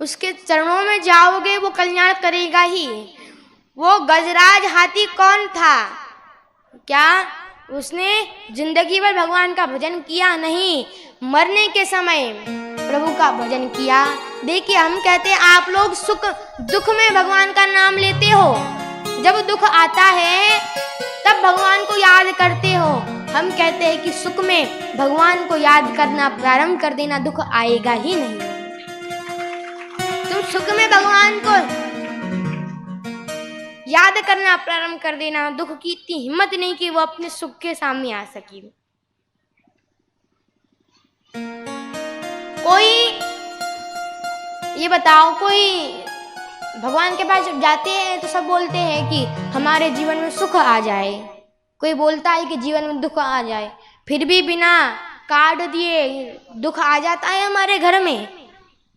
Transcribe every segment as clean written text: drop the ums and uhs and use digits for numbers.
उसके चरणों में जाओगे वो कल्याण करेगा ही। वो गजराज हाथी कौन था? क्या उसने जिंदगी भर भगवान का भजन किया? नहीं, मरने के समय प्रभु का भजन किया। देखिए, हम कहते हैं आप लोग सुख दुख में भगवान का नाम लेते हो, जब दुख आता है तब भगवान को याद करते हो। हम कहते हैं कि सुख में भगवान को याद करना प्रारंभ कर देना, दुख आएगा ही नहीं। तुम सुख में भगवान को याद करना प्रारंभ कर देना, दुख की इतनी हिम्मत नहीं कि वो अपने सुख के सामने आ सके। कोई ये बताओ, कोई भगवान के पास जब जाते हैं तो सब बोलते हैं कि हमारे जीवन में सुख आ जाए, कोई बोलता है कि जीवन में दुख आ जाए, फिर भी बिना कार्ड दिए दुख आ जाता है हमारे घर में,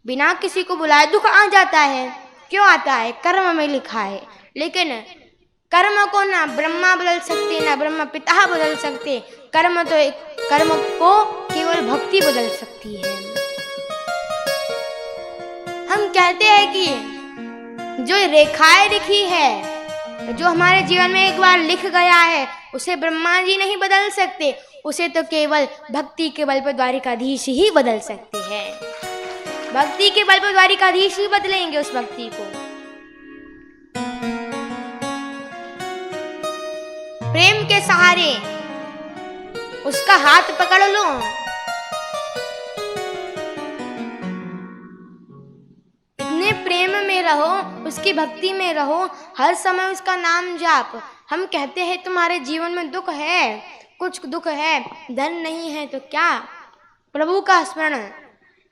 बिना किसी को बुलाए दुख आ जाता है। क्यों आता है? कर्म में लिखा है। लेकिन कर्म को ना ब्रह्मा बदल सकते, ना ब्रह्मा पिता बदल सकते। कर्म को केवल भक्ति बदल सकती है। हम कहते हैं कि जो रेखाएं लिखी है, जो हमारे जीवन में एक बार लिख गया है, उसे ब्रह्मा जी नहीं बदल सकते, उसे तो केवल भक्ति के बल पर द्वारिकाधीश ही बदल सकते हैं। भक्ति के बल पर द्वारिकाधीश ही बदलेंगे उस भक्ति को। प्रेम के सहारे उसका हाथ पकड़ लो, इतने प्रेम में रहो, उसकी भक्ति में रहो, हर समय उसका नाम जाप। हम कहते हैं तुम्हारे जीवन में दुख है, कुछ दुख है, धन नहीं है तो क्या, प्रभु का स्मरण।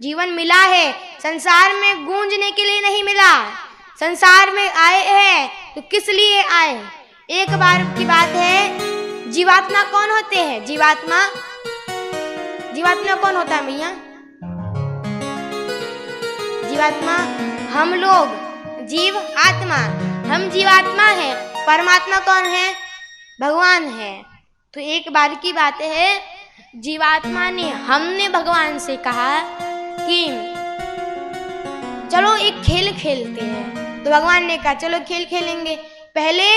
जीवन मिला है संसार में गूंजने के लिए नहीं मिला, संसार में आए हैं तो किस लिए आए? एक बार की बात है, जीवात्मा कौन होते हैं? जीवात्मा कौन होता है भैया? जीवात्मा हम लोग, जीव आत्मा, हम जीवात्मा है। परमात्मा कौन है? भगवान है। तो एक बार की बात है, जीवात्मा ने, हमने भगवान से कहा कि चलो एक खेल खेलते हैं। तो भगवान ने कहा चलो खेल खेलेंगे, पहले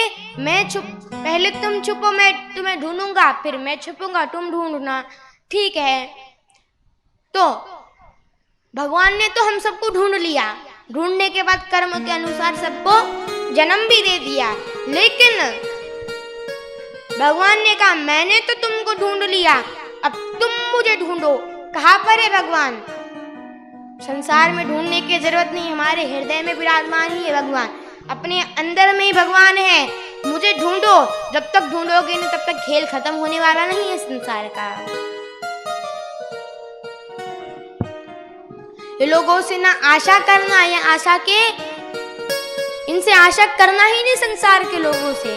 तुम छुपो, मैं तुम्हें ढूंढूंगा, फिर मैं छुपूंगा, तुम ढूंढना। ठीक है। तो भगवान ने तो हम सबको ढूंढ लिया, ढूंढने के बाद कर्म के अनुसार सबको जन्म भी दे दिया। लेकिन भगवान ने कहा मैंने तो तुमको ढूंढ लिया, अब तुम मुझे ढूंढो। कहाँ पर है भगवान? संसार में ढूंढने की जरूरत नहीं, हमारे हृदय में विराजमान ही है भगवान, अपने अंदर में ही भगवान है। मुझे ढूंढो, जब तक ढूंढोगे नहीं तब तक खेल खत्म होने वाला नहीं है संसार का। ये लोगों से ना आशा करना, या आशा के, इनसे आशा करना ही नहीं संसार के लोगों से।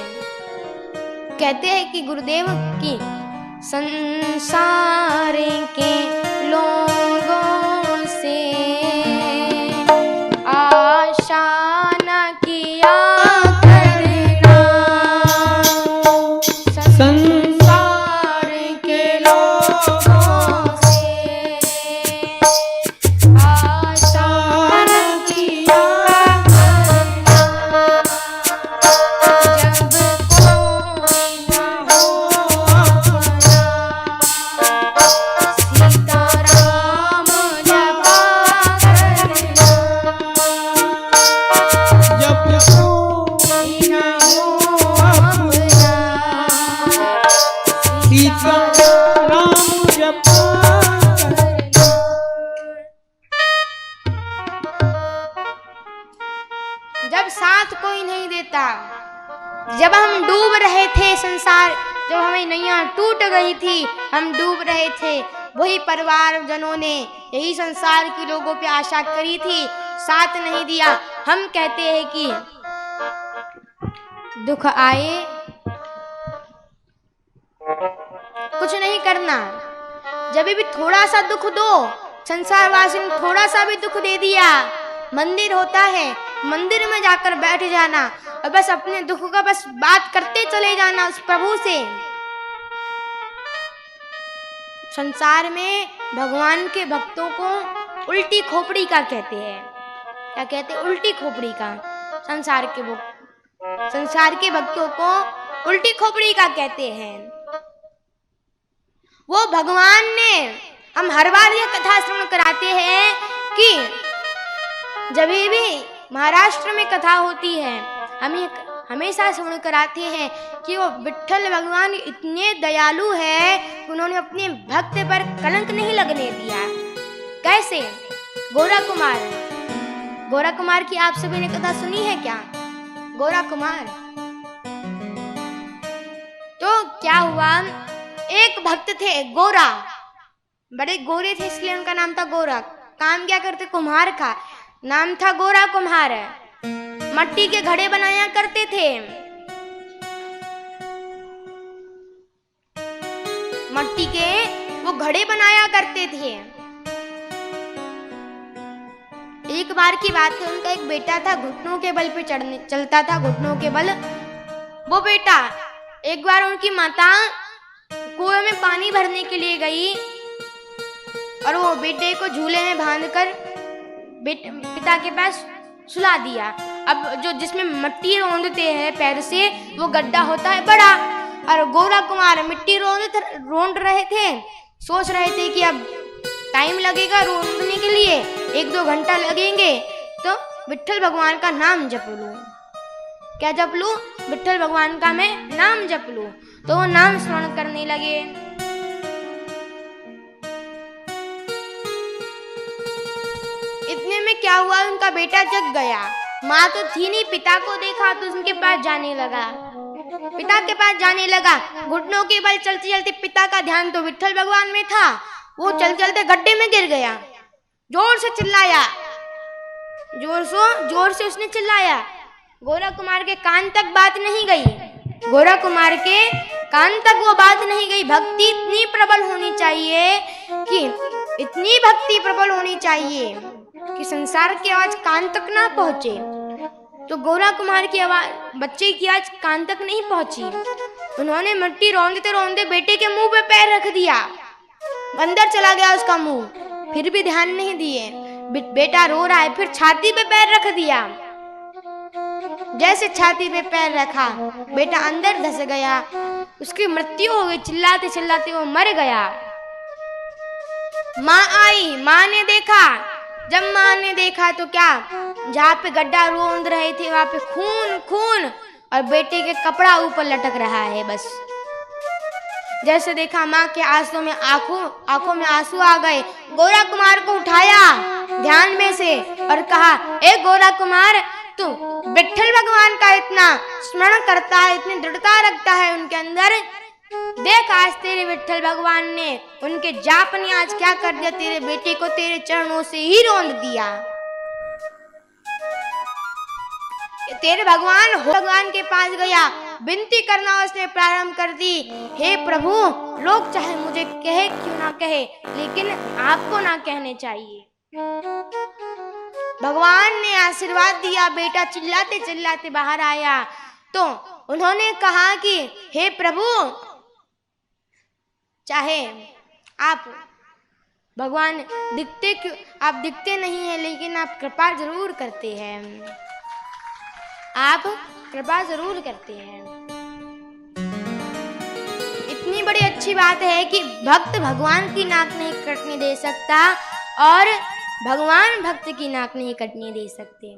कहते हैं कि गुरुदेव की संसार के लोगों से आशा न किया करना, संसार के लोगों से आशा न किया करना, जब कोई न हो अपना, सीताराम जपा करना, जब कोई न हो अपना, सीताराम जपा करना। जब साथ कोई नहीं देता, जब हम डूब रहे थे संसार, जब हमें नैया टूट गई थी, हम डूब रहे थे, वही परिवार जनों ने, यही संसार के लोगों पे आशा करी थी, साथ नहीं दिया। हम कहते हैं कि दुख आए कुछ नहीं करना, जब भी थोड़ा सा दुख दो, संसारवासी ने थोड़ा सा भी दुख दे दिया, मंदिर होता है, मंदिर में जाकर बैठ जाना और बस अपने दुख का बस बात करते चले जाना उस प्रभु से। संसार में भगवान के भक्तों को उल्टी खोपड़ी का कहते हैं। क्या कहते हैं, उल्टी खोपड़ी का। संसार के भक्तों को उल्टी खोपड़ी का कहते हैं। वो भगवान ने, हम हर बार यह कथा श्रवण कराते हैं कि जब भी महाराष्ट्र में कथा होती है, हम हमेशा श्रवण कराते हैं कि वो विट्ठल भगवान इतने दयालु है कि उन्होंने अपने भक्त पर कलंक नहीं लगने दिया। कैसे? गोरा कुमार की आप सभी ने कथा सुनी है क्या? गोरा कुमार, तो क्या हुआ, एक भक्त थे गोरा, बड़े गोरे थे इसलिए उनका नाम था गोरा। काम क्या करते? कुम्हार का नाम था गोरा कुम्हार। मट्टी के घड़े बनाया करते थे। मट्टी के वो घड़े बनाया करते थे। एक बार की बात है, उनका एक बेटा था, घुटनों के बल पे चलता था, घुटनों के बल। वो बेटा एक बार उनकी माता कुएं में पानी भरने के लिए गई और वो बेटे को झूले में बांधकर पिता के पास सुला दिया। अब जो जिसमें मिट्टी रौंदते हैं पैर से, वो गड्ढा होता है बड़ा, और गोरा कुमार मिट्टी रोंद रहे थे। सोच रहे थे कि अब टाइम लगेगा रोंदने के लिए, 1-2 घंटा लगेंगे, तो विट्ठल भगवान का नाम जप लूं। क्या जप लूं? विट्ठल भगवान का मैं नाम जप लूं। तो वो नाम स्मरण करने लगे। इतने में क्या हुआ, उनका बेटा जग गया। माँ तो थी नहीं, पिता को देखा तो उनके पास जाने लगा। घुटनों के बल चलते चलते पिता का ध्यान तो विट्ठल भगवान में था। वो चलते चलते गड्ढे में गिर गया। जोर से चिल्लाया, जोर से उसने चिल्लाया। गोरा कुमार के कान तक बात नहीं गई। भक्ति इतनी प्रबल होनी चाहिए कि संसार की आवाज कान तक ना पहुंचे। तो गोरा कुमार की आवाज, बच्चे की आवाज कान तक नहीं पहुंची। उन्होंने मिट्टी रौंदते रौंदते बेटे के मुंह पे पैर रख दिया। अंदर चला गया उसका मुंह, फिर भी ध्यान नहीं दिए। बेटा रो रहा है, फिर छाती पे पैर रख दिया। जैसे छाती पे पैर रखा, बेटा अंदर धस गया, उसकी मृत्यु हो गई। चिल्लाते चिल्लाते वो मर गया। माँ आई, माँ ने देखा। जब माँ ने देखा तो क्या, जहाँ पे गड्ढा रोंद रहे थे वहां पे खून और बेटे के कपड़ा ऊपर लटक रहा है। बस जैसे देखा, माँ के आंसू में आंखों में आंसू आ गए। गोरा कुमार को उठाया ध्यान में से और कहा, ए गोरा कुमार, तू विट्ठल भगवान का इतना स्मरण करता है, इतनी दृढ़ता रखता है उनके अंदर। देख आज तेरे विट्ठल भगवान ने उनके जाप ने आज क्या कर दिया, तेरे बेटे को तेरे चरणों से ही रौंद दिया। तेरे भगवान के पास गया, विनती करना उसने प्रारंभ कर दी। हे प्रभु, लोग चाहे मुझे कहे क्यों ना कहे, लेकिन आपको ना कहने चाहिए। भगवान ने आशीर्वाद दिया। बेटा चिल्लाते चिल्लाते बाहर आया तो उन्होंने कहा कि हे प्रभु, चाहे आप भगवान आप दिखते नहीं हैं, लेकिन आप कृपा जरूर करते हैं। इतनी बड़ी अच्छी बात है कि भक्त भगवान की नाक नहीं कटने दे सकता और भगवान भक्त की नाक नहीं कटने दे सकते।